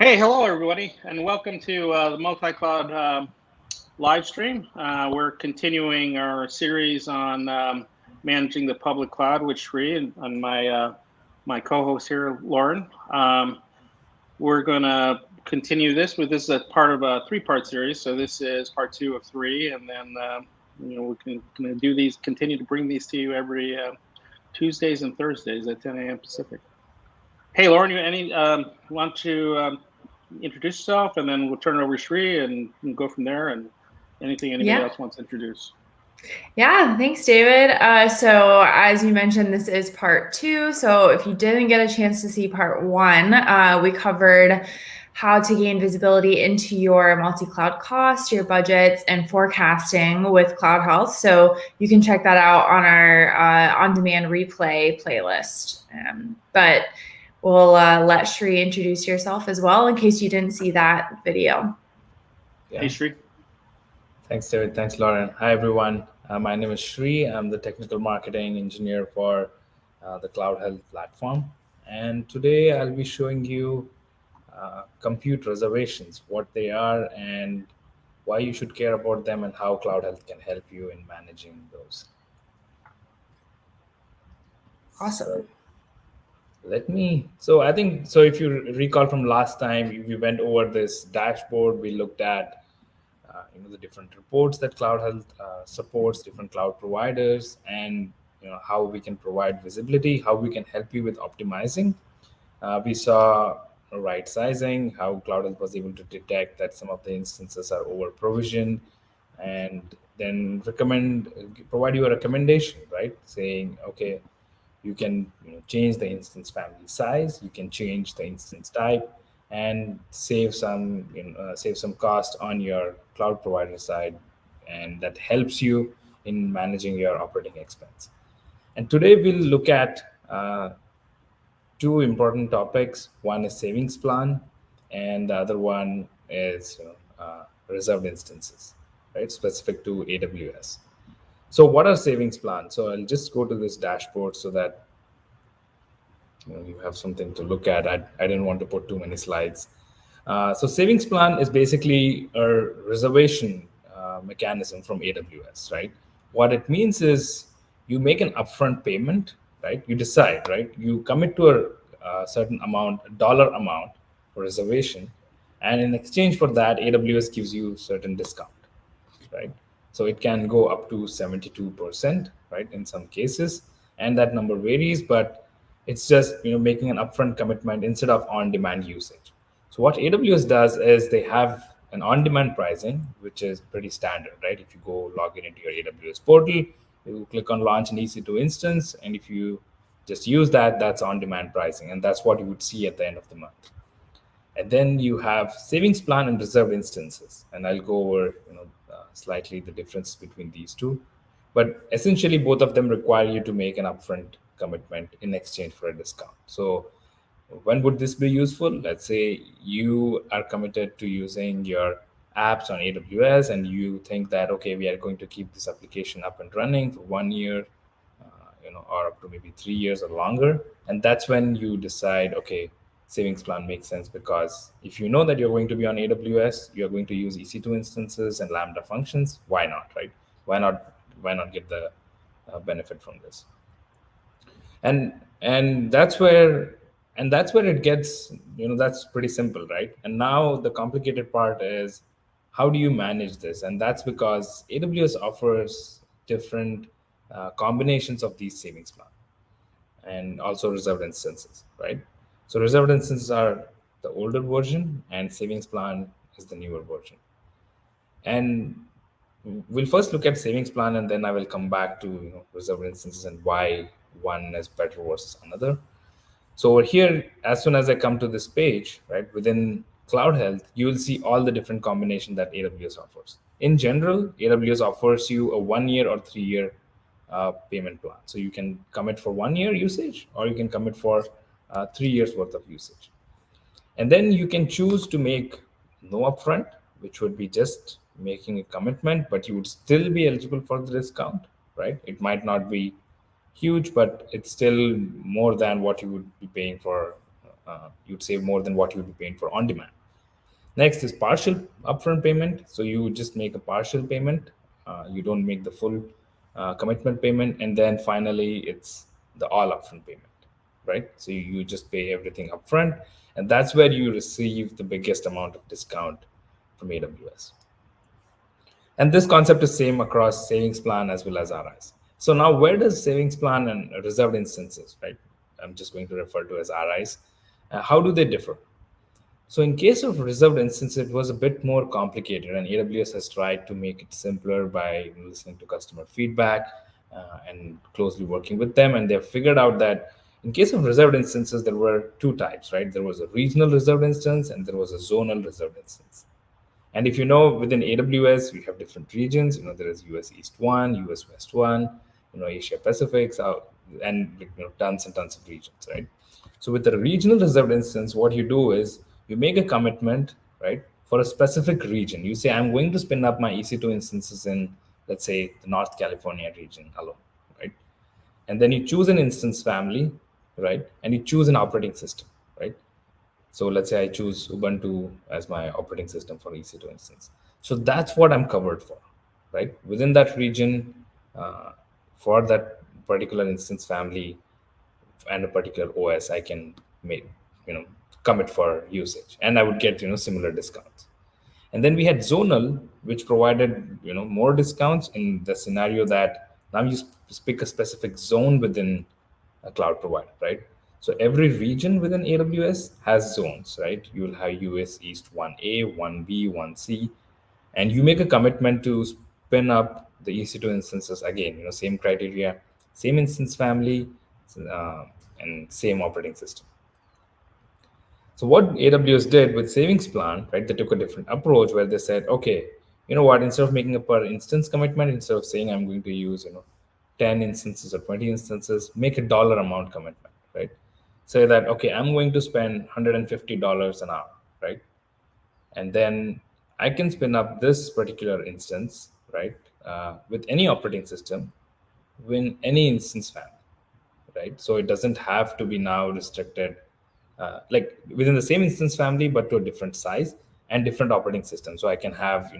Hey, hello everybody, and welcome to the multi-cloud live stream. We're continuing our series on managing the public cloud with Sri and my co-host here, Lauren. We're going to continue this is a part of a three-part series. So this is part 2 of 3, and then we're going to do these, continue to bring these to you every Tuesdays and Thursdays at 10 a.m. Pacific. Hey, Lauren, you want to introduce yourself, and then we'll turn it over to Sri and go from there, and anything anybody else wants to introduce. Yeah, thanks, David. So as you mentioned, this is part 2. So if you didn't get a chance to see part 1, we covered how to gain visibility into your multi-cloud costs, your budgets, and forecasting with Cloud Health. So you can check that out on our on-demand replay playlist. But we'll let Sri introduce yourself as well in case you didn't see that video. Yeah. Hey, Sri. Thanks, David. Thanks, Lauren. Hi, everyone. My name is Sri. I'm the technical marketing engineer for the Cloud Health platform. And today I'll be showing you compute reservations, what they are and why you should care about them, and how Cloud Health can help you in managing those. Awesome. So if you recall from last time, we went over this dashboard. We looked at the different reports that Cloud Health supports, different cloud providers, and how we can provide visibility, how we can help you with optimizing. We saw right sizing, how Cloud Health was able to detect that some of the instances are over provisioned, and then provide you a recommendation, right? Saying, okay, you can change the instance family size, you can change the instance type, and save some cost on your cloud provider side, and that helps you in managing your operating expense. And today we'll look at two important topics. One is savings plan, and the other one is reserved instances, right, specific to AWS. So what are savings plans? So I'll just go to this dashboard so that you have something to look at. I didn't want to put too many slides. So savings plan is basically a reservation mechanism from AWS, right? What it means is you make an upfront payment, right? You decide, right? You commit to a certain amount, a dollar amount for reservation, and in exchange for that, AWS gives you certain discount, right? So it can go up to 72%, right, in some cases, and that number varies, but it's just making an upfront commitment instead of on-demand usage. So what AWS does is they have an on-demand pricing, which is pretty standard, right? If you go log into your AWS portal, you click on launch an EC2 instance, and if you just use that, that's on-demand pricing, and that's what you would see at the end of the month. And then you have savings plan and reserved instances, and I'll go over slightly the difference between these two. But essentially, both of them require you to make an upfront commitment in exchange for a discount. So when would this be useful? Let's say you are committed to using your apps on AWS, and you think that, okay, we are going to keep this application up and running for 1 year, or up to maybe 3 years or longer. And that's when you decide, okay, savings plan makes sense, because if you know that you're going to be on AWS, you're going to use EC2 instances and Lambda functions. Why not, right? Why not get the benefit from this? And that's where it gets, that's pretty simple, right? And now the complicated part is, how do you manage this? And that's because AWS offers different combinations of these savings plan and also reserved instances, right? So reserved instances are the older version, and savings plan is the newer version. And we'll first look at savings plan, and then I will come back to reserved instances and why one is better versus another. So over here, as soon as I come to this page, right, within Cloud Health, you will see all the different combinations that AWS offers. In general, AWS offers you a 1 year or 3 year payment plan. So you can commit for 1 year usage, or you can commit for 3 years worth of usage. And then you can choose to make no upfront, which would be just making a commitment, but you would still be eligible for the discount, right? It might not be huge, but it's still more than what you would be paying for you'd save more than what you'd be paying for on demand. Next is partial upfront payment. So you just make a partial payment. You don't make the full commitment payment. And then finally, it's the all upfront payment, right? So you just pay everything upfront. And that's where you receive the biggest amount of discount from AWS. And this concept is same across savings plan as well as RIs. So now where does savings plan and reserved instances, right? I'm just going to refer to as RIs. How do they differ? So in case of reserved instance, it was a bit more complicated, and AWS has tried to make it simpler by listening to customer feedback and closely working with them. And they've figured out that in case of reserved instances, there were two types, right? There was a regional reserved instance and there was a zonal reserved instance. And if you know, within AWS, we have different regions. There is US East 1, US West 1, Asia Pacific, South, and tons and tons of regions, right? So with the regional reserved instance, what you do is you make a commitment, right, for a specific region. You say, I'm going to spin up my EC2 instances in, let's say, the North California region alone, right? And then you choose an instance family, right? And you choose an operating system, right? So let's say I choose Ubuntu as my operating system for EC2 instance. So that's what I'm covered for, right? Within that region, for that particular instance family and a particular OS, I can make, commit for usage, and I would get, similar discounts. And then we had zonal, which provided, more discounts in the scenario that now you pick a specific zone within a cloud provider, right? So every region within AWS has zones, right? You will have US East 1A, 1B, 1C, and you make a commitment to spin up the EC2 instances again, same criteria, same instance family, and same operating system. So what AWS did with savings plan, right? They took a different approach where they said, okay, you know what? Instead of making a per instance commitment, instead of saying I'm going to use 10 instances or 20 instances, make a dollar amount commitment, right? Say that, okay, I'm going to spend $150 an hour, right? And then I can spin up this particular instance, right, with any operating system, win any instance family, right? So it doesn't have to be now restricted, like within the same instance family, but to a different size and different operating system. So I can have,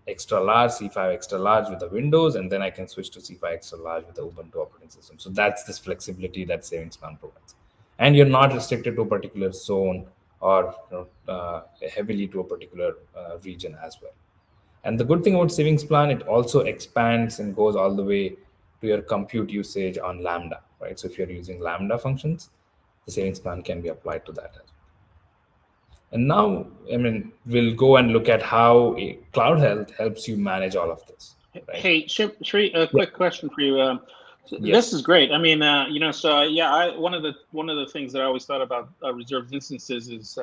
extra large, C5 extra large with the Windows, and then I can switch to C5 extra large with the Ubuntu operating system. So that's this flexibility that savings plan provides. And you're not restricted to a particular zone or heavily to a particular region as well. And the good thing about savings plan, it also expands and goes all the way to your compute usage on Lambda, right? So if you're using Lambda functions, the savings plan can be applied to that as well. And now, we'll go and look at how Cloud Health helps you manage all of this. Right? Hey, Shri, a quick question for you. Yes. This is great. I mean, so yeah, one of the things that I always thought about reserved instances is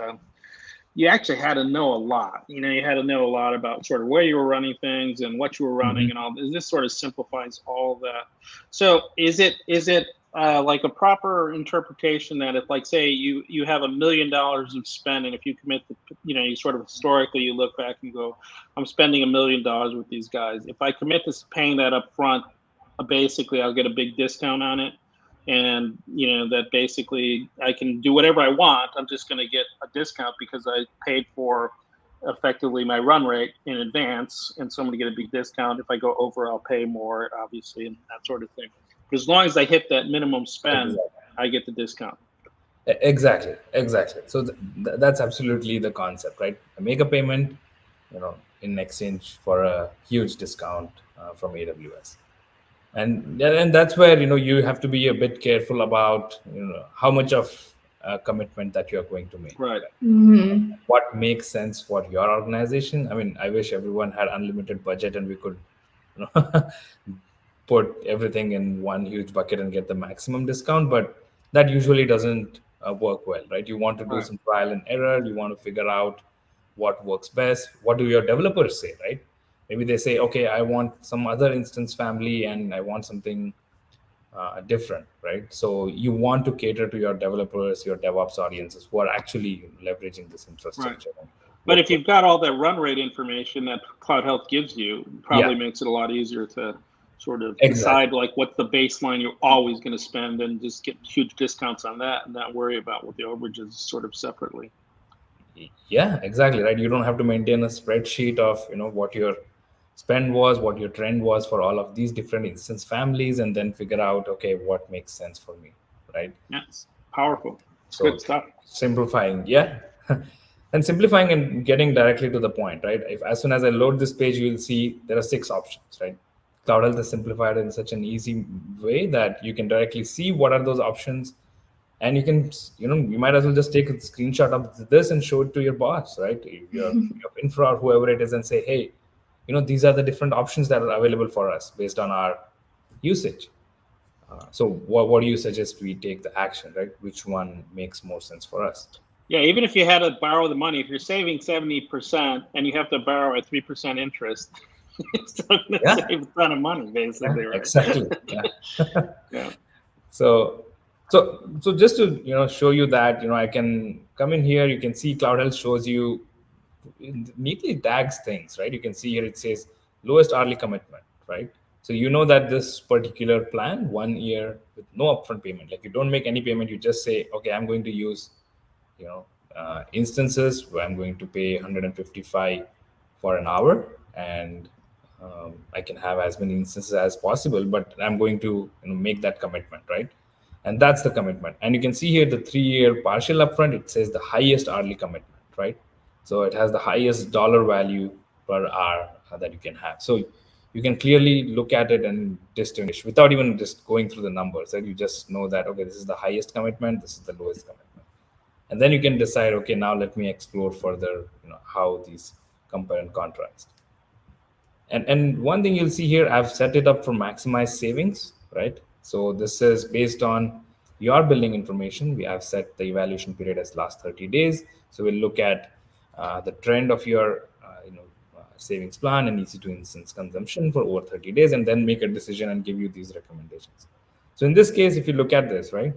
you actually had to know a lot. You had to know a lot about sort of where you were running things and what you were running and all. This sort of simplifies all that. So is it like a proper interpretation that if, like, say you have $1 million of spend, and if you commit the, you sort of historically you look back and go, I'm spending $1 million with these guys. If I commit to paying that up front, basically I'll get a big discount on it. And, that basically I can do whatever I want. I'm just going to get a discount because I paid for effectively my run rate in advance. And so I'm going to get a big discount. If I go over, I'll pay more, obviously, and that sort of thing. As long as I hit that minimum spend, I get the discount. Exactly. So that's absolutely the concept, right? I make a payment, in exchange for a huge discount from AWS. And that's where, you have to be a bit careful about, how much of a commitment that you're going to make. Right. Mm-hmm. What makes sense for your organization. I wish everyone had unlimited budget and we could, put everything in one huge bucket and get the maximum discount, but that usually doesn't work well, right? You want to do some trial and error. You want to figure out what works best. What do your developers say, right? Maybe they say, okay, I want some other instance family and I want something different, right? So you want to cater to your developers, your DevOps audiences who are actually leveraging this infrastructure. Right. But if you've got all that run rate information that Cloud Health gives you, probably makes it a lot easier to sort of Exactly. decide like what's the baseline you're always going to spend and just get huge discounts on that and not worry about what the overages sort of separately. Yeah, exactly, right. You don't have to maintain a spreadsheet of what your spend was, what your trend was for all of these different instance families, and then figure out, okay, what makes sense for me, right? That's powerful. It's So good stuff. simplifying, yeah. And simplifying and getting directly to the point, right? If as soon as I load this page, you will see there are 6 options, right? Cloud Health is simplified in such an easy way that you can directly see what are those options, and you can, you might as well just take a screenshot of this and show it to your boss, right? Your infra or whoever it is, and say, hey, these are the different options that are available for us based on our usage. So what do you suggest we take the action, right? Which one makes more sense for us? Yeah, even if you had to borrow the money, if you're saving 70% and you have to borrow at 3% interest, it's still going to save a ton of money, basically, right? Exactly. Yeah. Yeah. So just to show you that I can come in here. You can see Cloud Health shows you neatly tags things, right? You can see here it says lowest hourly commitment, right? So that this particular plan, 1 year with no upfront payment, like you don't make any payment, you just say, okay, I'm going to use instances where I'm going to pay 155 for an hour, and I can have as many instances as possible, but I'm going to make that commitment, right? And that's the commitment. And you can see here the 3-year partial upfront, it says the highest hourly commitment, right? So it has the highest dollar value per hour that you can have. So you can clearly look at it and distinguish without even just going through the numbers, right? You just know that, okay, this is the highest commitment, this is the lowest commitment. And then you can decide, okay, now let me explore further, how these compare and contrast. And one thing you'll see here, I've set it up for maximize savings, right? So this is based on your billing information. We have set the evaluation period as last 30 days. So we'll look at the trend of your savings plan and EC2 instance consumption for over 30 days, and then make a decision and give you these recommendations. So in this case, if you look at this, right,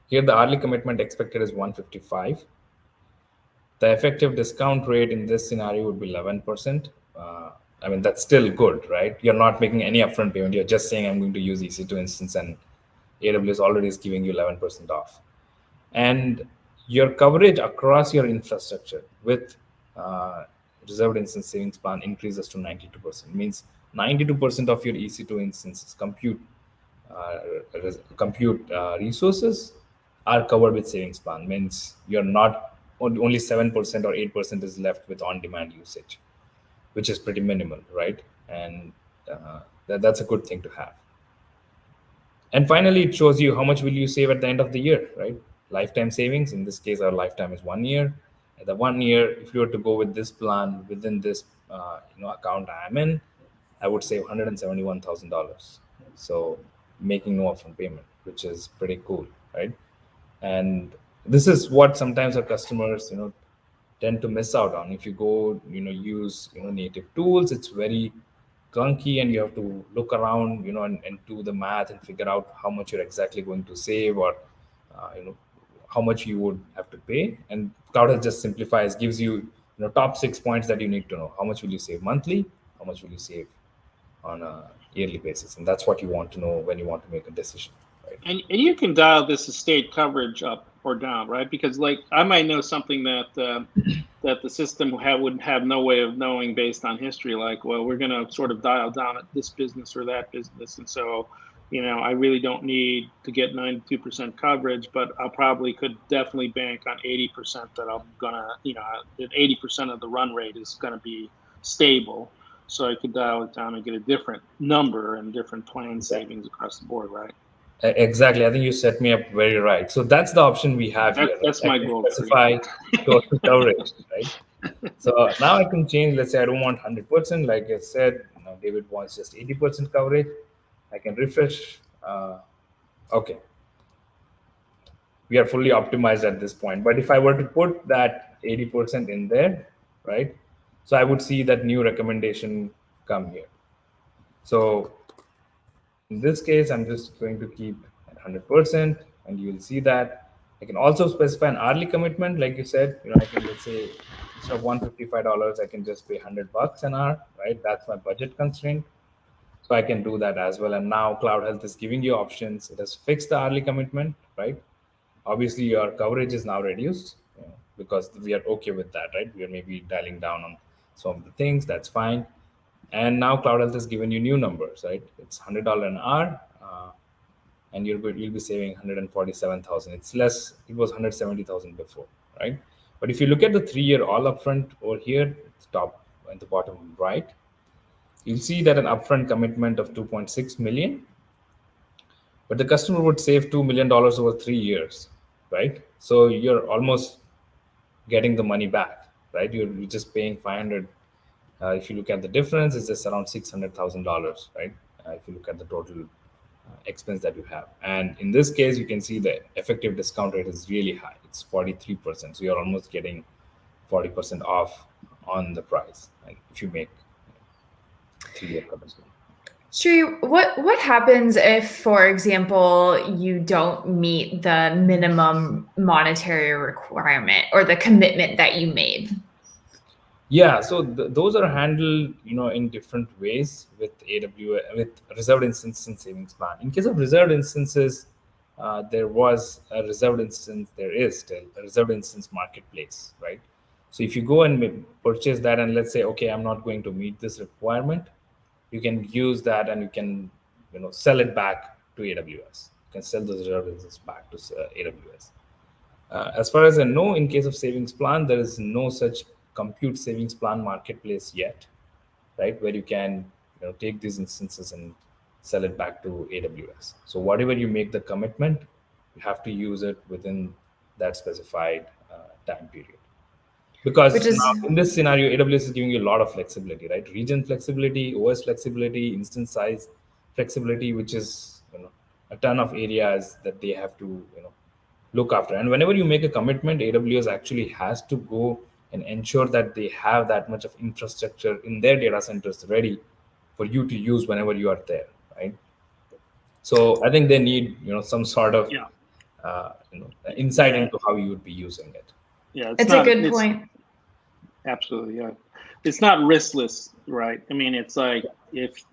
here the hourly commitment expected is 155. The effective discount rate in this scenario would be 11%. I mean, that's still good, right? You're not making any upfront payment. You're just saying, I'm going to use EC2 instance, and AWS already is giving you 11% off. And your coverage across your infrastructure with reserved instance savings plan increases to 92%. Means 92% of your EC2 instances compute resources are covered with savings plan. Means you're not only 7% or 8% is left with on-demand usage, which is pretty minimal, right? And that's a good thing to have. And finally, it shows you how much will you save at the end of the year, right? Lifetime savings. In this case, our lifetime is 1 year. At the 1 year, if you were to go with this plan within this account I'm in, I would save $171,000. So making no upfront payment, which is pretty cool, right? And this is what sometimes our customers tend to miss out on. If you go use native tools, it's very clunky, and you have to look around and do the math and figure out how much you're exactly going to save, or how much you would have to pay. And Cloud Health just simplifies, gives you top 6 points that you need to know. How much will you save monthly, how much will you save on a yearly basis, and that's what you want to know when you want to make a decision, right? And you can dial this estate coverage up or down, right? Because like I might know something that that the system would have no way of knowing based on history. Like, well, we're going to sort of dial down at this business or that business, and so I really don't need to get 92% coverage, but I probably could definitely bank on 80% that I'm gonna, that 80% of the run rate is going to be stable. So I could dial it down and get a different number and different plan savings across the board, right? Exactly. I think you set me up very right. So that's the option we have here. That's my goal. Specify total coverage, right? So now I can change. Let's say I don't want 100%. Like I said, David wants just 80% coverage. I can refresh. Okay. We are fully optimized at this point. But if I were to put that 80% in there, right? So I would see that new recommendation come here. So in this case, I'm just going to keep at 100%, and you will see that I can also specify an hourly commitment. Like you said, I can, let's say, instead of $155, I can just pay $100 an hour, right? That's my budget constraint. So So I can do that as well. And now Cloud Health is giving you options. It has fixed the hourly commitment, right? Obviously, your coverage is now reduced, because we are okay with that, right? We are maybe dialing down on some of the things. That's fine. And now Cloud Health has given you new numbers, right? It's $100 an hour, and you'll be saving 147,000. It's less. It was 170,000 before, right? But if you look at the 3-year all upfront over here, it's top at the bottom right, you'll see that an upfront commitment of 2.6 million, but the customer would save $2 million over 3 years, right? So you're almost getting the money back, right? You're just paying 500. If you look at the difference, it's just around $600,000, right? If you look at the total expense that you have. And in this case, you can see the effective discount rate is really high. It's 43%. So you're almost getting 40% off on the price, like if you make 3-year commitment. Sri, what happens if, for example, you don't meet the minimum monetary requirement or the commitment that you made? Yeah, so those are handled, in different ways with AWS, with reserved instance and savings plan. In case of reserved instances, there was a reserved instance. There is still a reserved instance marketplace, right? So if you go and purchase that, and let's say, okay, I'm not going to meet this requirement, you can use that and you can, sell it back to AWS. You can sell those reserved instances back to AWS. As far as I know, in case of savings plan, there is no such compute savings plan marketplace yet, right? Where you can take these instances and sell it back to AWS. So whatever you make the commitment, you have to use it within that specified time period. Because now in this scenario, AWS is giving you a lot of flexibility, right? Region flexibility, OS flexibility, instance size flexibility, which is a ton of areas that they have to look after. And whenever you make a commitment, AWS actually has to go and ensure that they have that much of infrastructure in their data centers ready for you to use whenever you are there, right? So I think they need some sort of insight into how you would be using it. Yeah, it's a good point. Absolutely, yeah. It's not riskless, right? I mean, it's like if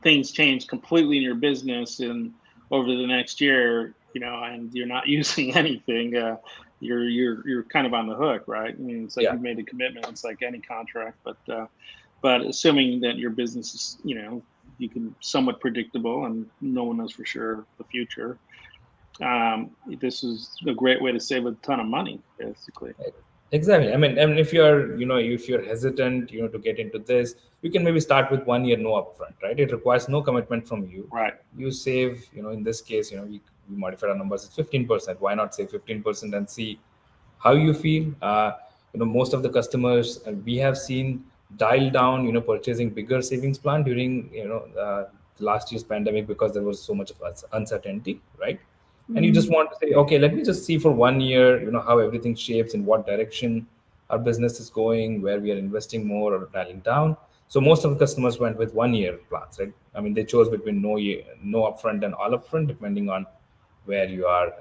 things change completely in your business and over the next year, and you're not using anything, you're kind of on the hook, right? I mean, it's like you made a commitment. It's like any contract, but assuming that your business is, you can somewhat predictable and no one knows for sure the future. This is a great way to save a ton of money, basically. Exactly. I mean, if you're hesitant, to get into this, you can maybe start with 1 year no upfront, right? It requires no commitment from you. Right. You save, in this case, we modified our numbers. It's 15%. Why not say 15% and see how you feel? Most of the customers we have seen dial down, purchasing bigger savings plan during, last year's pandemic, because there was so much of uncertainty, right? And you just want to say, okay, let me just see for 1 year, how everything shapes, in what direction our business is going, where we are investing more or dialing down. So most of the customers went with 1 year plans, right? I mean, they chose between no upfront and all upfront, depending on where you are,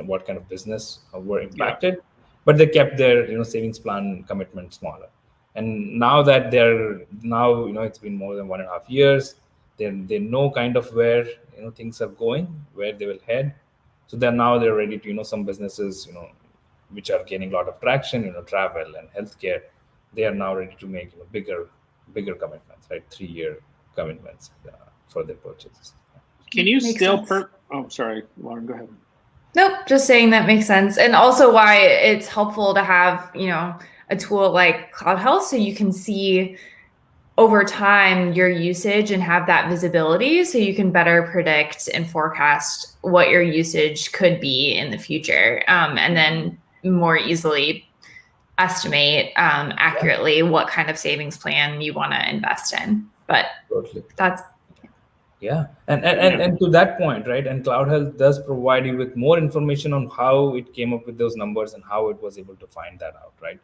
what kind of business were impacted. Yeah. But they kept their, savings plan commitment smaller. And now that it's been more than 1.5 years, they know kind of where things are going, where they will head. So they're ready to some businesses which are gaining a lot of traction, travel and healthcare. They are now ready to make bigger commitments, right? 3-year commitments for their purchases. Can you still sorry, Lauren, go ahead. Nope, just saying that makes sense. And also why it's helpful to have a tool like Cloud Health, so you can see over time your usage and have that visibility, so you can better predict and forecast what your usage could be in the future, and then more easily estimate accurately what kind of savings plan you want to invest in. But that's and to that point, right? And Cloud Health does provide you with more information on how it came up with those numbers and how it was able to find that out, right?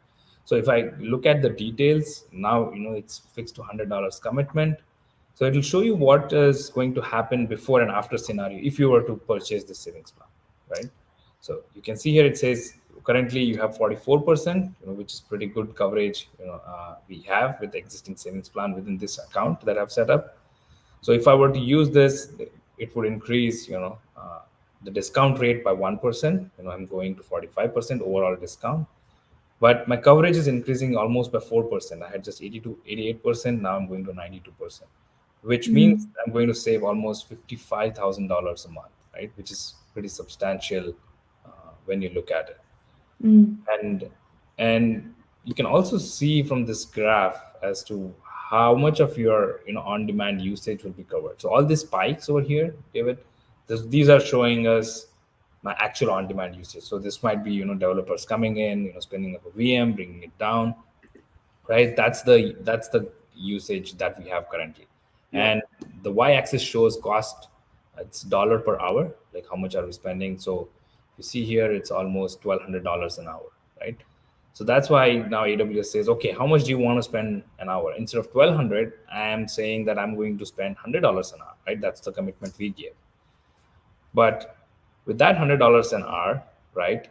So if I look at the details now, it's fixed to $100 commitment. So it will show you what is going to happen before and after scenario if you were to purchase the savings plan, right? So you can see here it says currently you have 44%, which is pretty good coverage. We have with the existing savings plan within this account that I've set up. So if I were to use this, it would increase, the discount rate by 1%. I'm going to 45% overall discount, but my coverage is increasing almost by 4%. I had just 80 to 88%. Now I'm going to 92%, which means I'm going to save almost $55,000 a month, right? Which is pretty substantial when you look at it. and and you can also see from this graph as to how much of your on-demand usage will be covered. So all these spikes over here, David, these are showing us my actual on-demand usage. So this might be developers coming in, spinning up a VM, bringing it down, right? That's the usage that we have currently. Yeah. And the y-axis shows cost. It's dollar per hour, like how much are we spending. So you see here it's almost $1,200 an hour, right? So that's why now AWS says, okay, how much do you want to spend an hour? Instead of 1,200, I am saying that I'm going to spend $100 an hour, right? That's the commitment we give. But with that $100 an hour, right?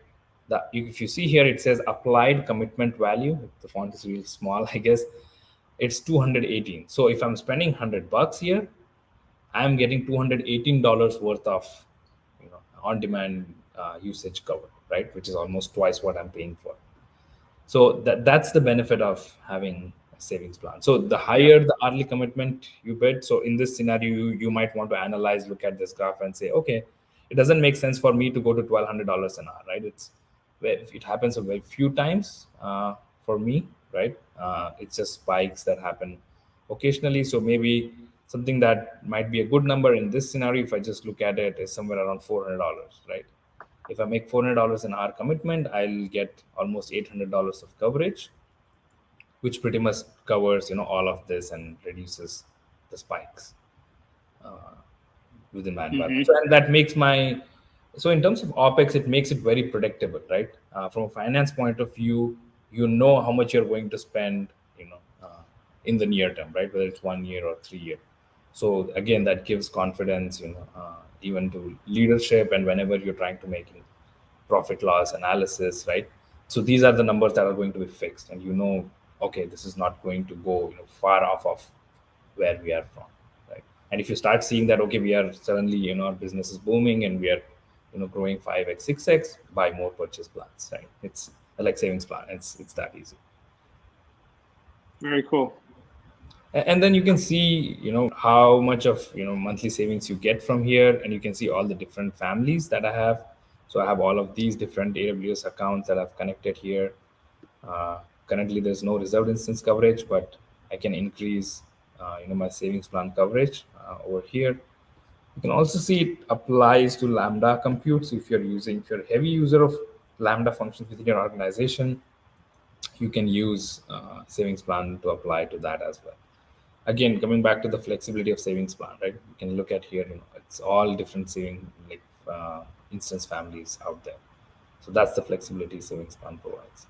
That if you see here, it says applied commitment value. The font is really small, I guess. It's 218. So if I'm spending $100 here, I'm getting $218 worth of on-demand usage covered, right? Which is almost twice what I'm paying for. So that's the benefit of having a savings plan. So the higher the hourly commitment you bid, so in this scenario, you might want to analyze, look at this graph and say, okay, it doesn't make sense for me to go to $1,200 an hour, right? It happens a very few times for me, right? It's just spikes that happen occasionally. So maybe something that might be a good number in this scenario, if I just look at it, is somewhere around $400, right? If I make $400 an hour commitment, I'll get almost $800 of coverage, which pretty much covers all of this and reduces the spikes within my environment. So, and that makes my so in terms of OpEx, it makes it very predictable, right? From a finance point of view, you know how much you're going to spend, in the near term, right? Whether it's 1 year or 3 year. So again, that gives confidence, even to leadership, and whenever you're trying to make profit loss analysis, right? So these are the numbers that are going to be fixed, and okay, this is not going to go far off of where we are from, right? And if you start seeing that, okay, we are suddenly our business is booming and we are growing 5x 6x, buy more purchase plans, right? It's like savings plan. It's that easy. Very cool. And then you can see how much of monthly savings you get from here, and you can see all the different families that I have. So I have all of these different AWS accounts that I've connected here. Currently there's no reserved instance coverage, but I can increase my savings plan coverage over here. You can also see it applies to Lambda compute. So if you're a heavy user of Lambda functions within your organization, you can use savings plan to apply to that as well. Again, coming back to the flexibility of savings plan, right? You can look at here, it's all different saving instance families out there. So that's the flexibility savings plan provides.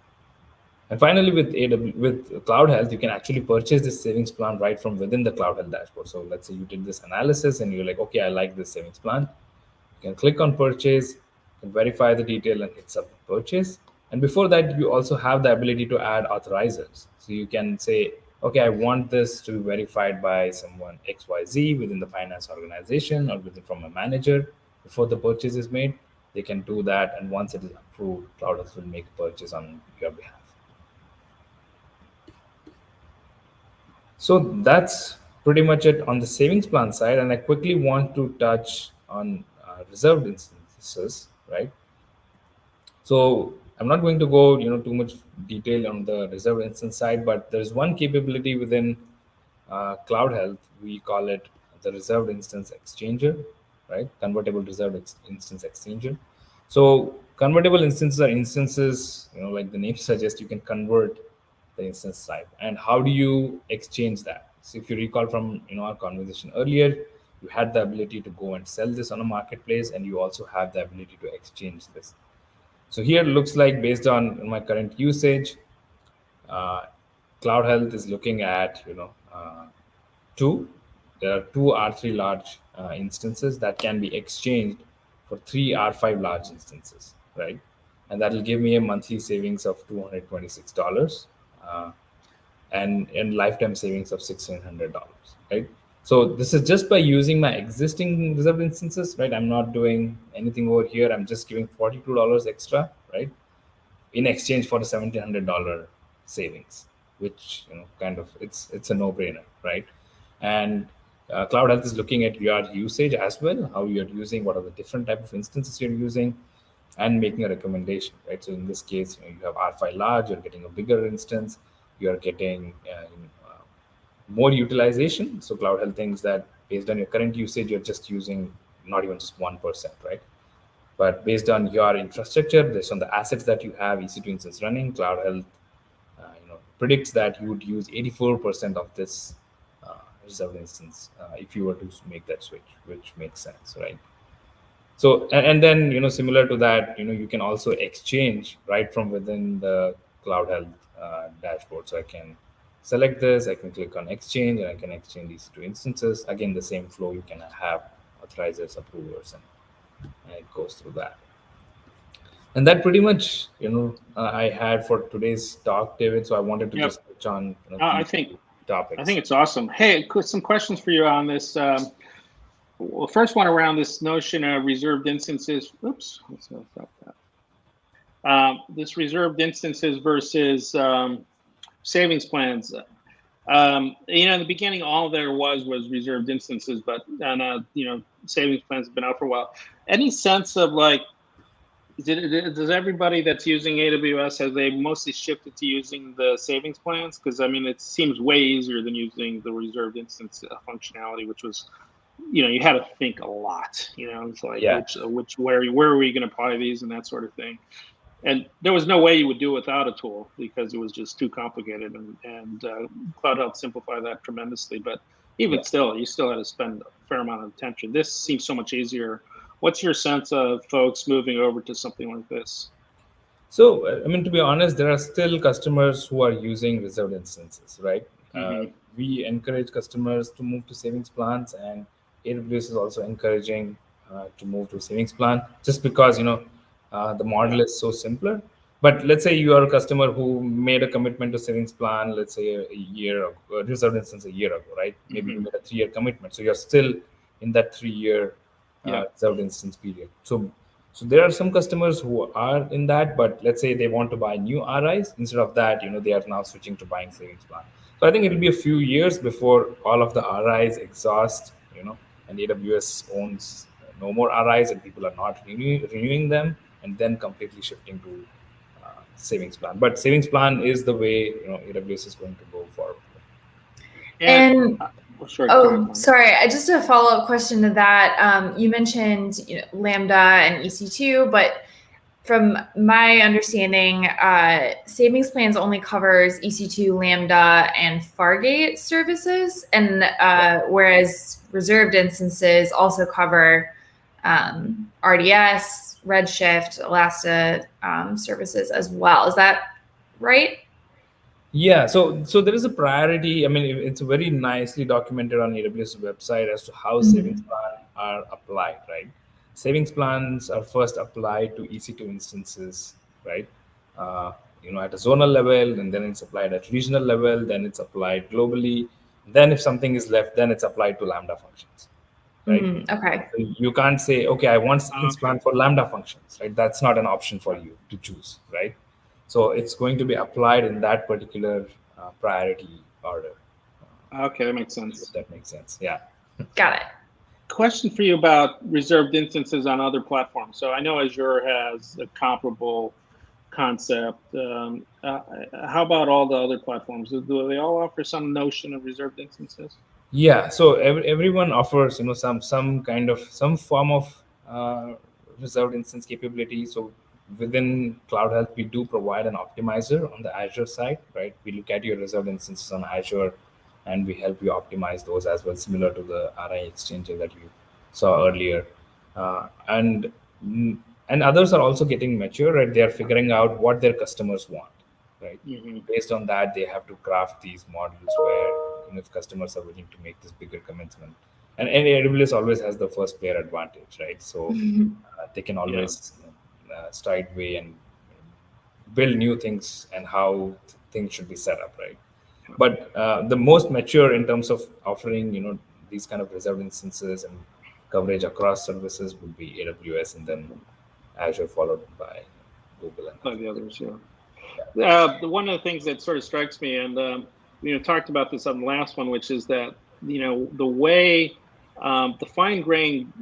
And finally, with Cloud Health, you can actually purchase this savings plan right from within the Cloud Health dashboard. So let's say you did this analysis and you're like, okay, I like this savings plan. You can click on purchase and verify the detail and hit submit purchase. And before that, you also have the ability to add authorizers. So you can say, okay, I want this to be verified by someone XYZ within the finance organization or from a manager before the purchase is made. They can do that. And once it is approved, Cloud Health will make a purchase on your behalf. So that's pretty much it on the savings plan side. And I quickly want to touch on reserved instances, right? So I'm not going to go, too much detail on the reserved instance side, but there's one capability within Cloud Health. We call it the reserved instance exchanger, right? Convertible reserved instance exchanger. So convertible instances are instances, like the name suggests, you can convert the instance type. And how do you exchange that? So if you recall from our conversation earlier, you had the ability to go and sell this on a marketplace, and you also have the ability to exchange this. So here it looks like, based on my current usage, Cloud Health is looking at two. There are two R3 large instances that can be exchanged for three R5 large instances, right? And that will give me a monthly savings of $226 and lifetime savings of $1,600, right? So this is just by using my existing reserved instances, right? I'm not doing anything over here. I'm just giving $42 extra, right? In exchange for the $1,700 savings, which kind of it's a no-brainer, right? And Cloud Health is looking at your usage as well, how you're using, what are the different type of instances you're using, and making a recommendation, right? So in this case, you have R5 large, you're getting a bigger instance, you're getting more utilization. So Cloud Health thinks that based on your current usage, you're just using not even just 1%, right? But based on your infrastructure, based on the assets that you have, EC2 instance running, Cloud Health predicts that you would use 84% of this reserved instance if you were to make that switch, which makes sense, right? So, and then, similar to that, you can also exchange right from within the Cloud Health dashboard. So I can select this, I can click on exchange, and I can exchange these two instances. Again, the same flow, you can have authorizers, approvers, and it goes through that. And that pretty much, I had for today's talk, David. So I wanted to just touch on I think topics. I think it's awesome. Hey, some questions for you on this. Well, first one around this notion of reserved instances. Oops, let's stop that. This reserved instances versus savings plans. In the beginning, all there was reserved instances, but savings plans have been out for a while. Any sense of like, does everybody that's using AWS, have they mostly shifted to using the savings plans? Because I mean, it seems way easier than using the reserved instance functionality, which was, you had to think a lot. It's like where are we going to apply these and that sort of thing. And there was no way you would do it without a tool because it was just too complicated. And Cloud Health simplified that tremendously. But even still, you still had to spend a fair amount of attention. This seems so much easier. What's your sense of folks moving over to something like this? So, I mean, to be honest, there are still customers who are using reserved instances, right? We encourage customers to move to savings plans, and AWS is also encouraging to move to savings plan just because, the model is so simpler. But let's say you are a customer who made a commitment to savings plan, let's say a year ago, reserved instance a year ago, right? Maybe you made a 3-year commitment. So you're still in that 3-year reserved instance period. So there are some customers who are in that, but let's say they want to buy new RIs. Instead of that, they are now switching to buying savings plan. So I think it'll be a few years before all of the RIs exhaust, and AWS owns no more RIs and people are not renewing them, and then completely shifting to savings plan. But savings plan is the way, AWS is going to go forward. And sorry, just a follow-up question to that. You mentioned Lambda and EC2, but from my understanding, savings plans only covers EC2, Lambda, and Fargate services, and whereas reserved instances also cover RDS, Redshift, Elasta services as well. Is that right? Yeah, so there is a priority. I mean, it's very nicely documented on AWS website as to how savings plans are applied, right? Savings plans are first applied to EC2 instances, right? At a zonal level, and then it's applied at regional level, then it's applied globally. Then if something is left, then it's applied to Lambda functions, right? Okay. So you can't say, okay, I want savings plan for Lambda functions, right? That's not an option for you to choose, right? So it's going to be applied in that particular priority order. Okay, that makes sense. If that makes sense. Yeah. Got it. Question for you about reserved instances on other platforms. So I know Azure has a comparable concept. How about all the other platforms? Do they all offer some notion of reserved instances? Yeah. So everyone offers, some form of reserved instance capability. So within Cloud Health, we do provide an optimizer on the Azure side, right? We look at your reserved instances on Azure, and we help you optimize those as well, similar to the RI exchanger that you saw earlier. And others are also getting mature, right? They are figuring out what their customers want, right? Based on that, they have to craft these models where, if customers are willing to make this bigger commitment. And AWS always has the first player advantage, right? So they can always stride way and build new things and how things should be set up, right? But the most mature in terms of offering, these kind of reserved instances and coverage across services would be AWS, and then Azure followed by Google and By the others, yeah. Yeah. One of the things that sort of strikes me, and talked about this on the last one, which is that the way the fine-grained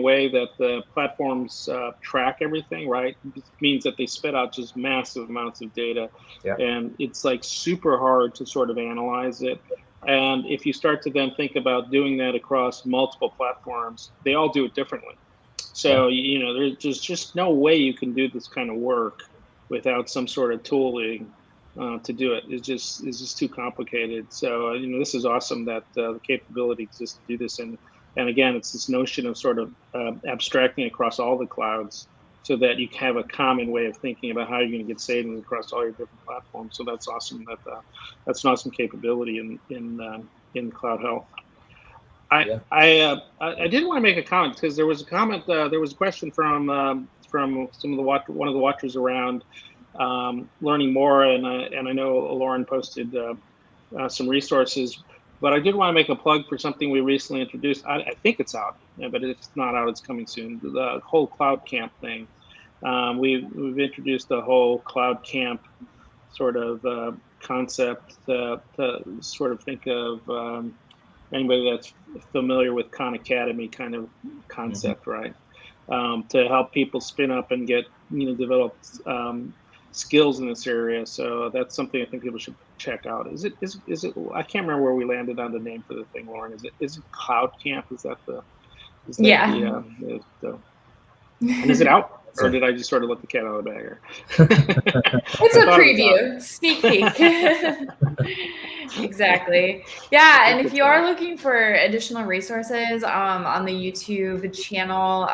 way that the platforms track everything, right, means that they spit out just massive amounts of data, Yeah. and it's like super hard to sort of analyze it. And if you start to then think about doing that across multiple platforms, they all do it differently. So, there's just no way you can do this kind of work without some sort of tooling to do it. It's just too complicated. So, this is awesome that the capability exists to do this. And again, it's this notion of sort of abstracting across all the clouds so that you have a common way of thinking about how you're going to get savings across all your different platforms. So that's awesome. That's an awesome capability in Cloud Health. I did want to make a comment because there was a comment. There was a question from one of the watchers around learning more, and I know Lauren posted some resources. But I did want to make a plug for something we recently introduced. I think it's out, but if it's not out, it's coming soon. The whole Cloud Camp thing. We've introduced a whole Cloud Camp sort of concept to sort of think of. Anybody that's familiar with Khan Academy kind of concept, right? To help people spin up and get, develop skills in this area. So that's something I think people should check out. Is it? I can't remember where we landed on the name for the thing, Lauren. Is it Cloud Camp? Is that the? Yeah. And is it out? Or did I just sort of let the cat out of the bag here? It's a preview, sneak peek. Exactly. Yeah, and if you are looking for additional resources on the YouTube channel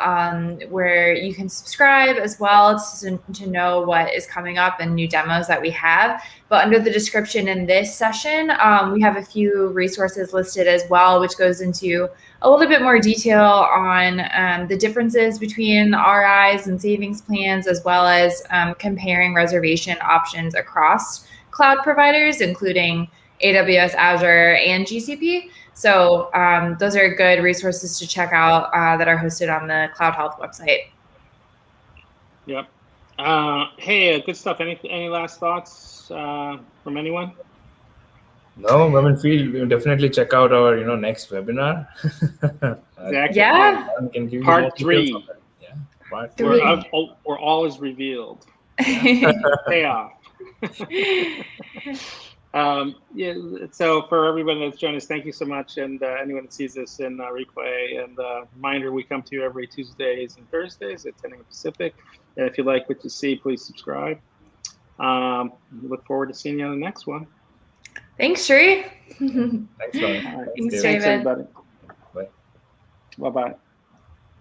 where you can subscribe as well to know what is coming up and new demos that we have. But under the description in this session, we have a few resources listed as well, which goes into a little bit more detail on the differences between RIs and savings plans, as well as comparing reservation options across cloud providers, including AWS, Azure, and GCP. So those are good resources to check out that are hosted on the Cloud Health website. Yep. Hey, good stuff. Any last thoughts from anyone? No, I mean, definitely check out our next webinar. Exactly. Yeah. Can give Part 3. Yeah. Part 3. Where all is revealed. Payoff. So for everybody that's joined us, thank you so much, and anyone that sees this in replay. And reminder, we come to you every Tuesdays and Thursdays at 10 a.m. Pacific. And if you like what you see, please subscribe. We look forward to seeing you on the next one. Thanks, Sri. Thanks, Lauren. Thanks, David. Thanks, everybody. Bye. Bye-bye.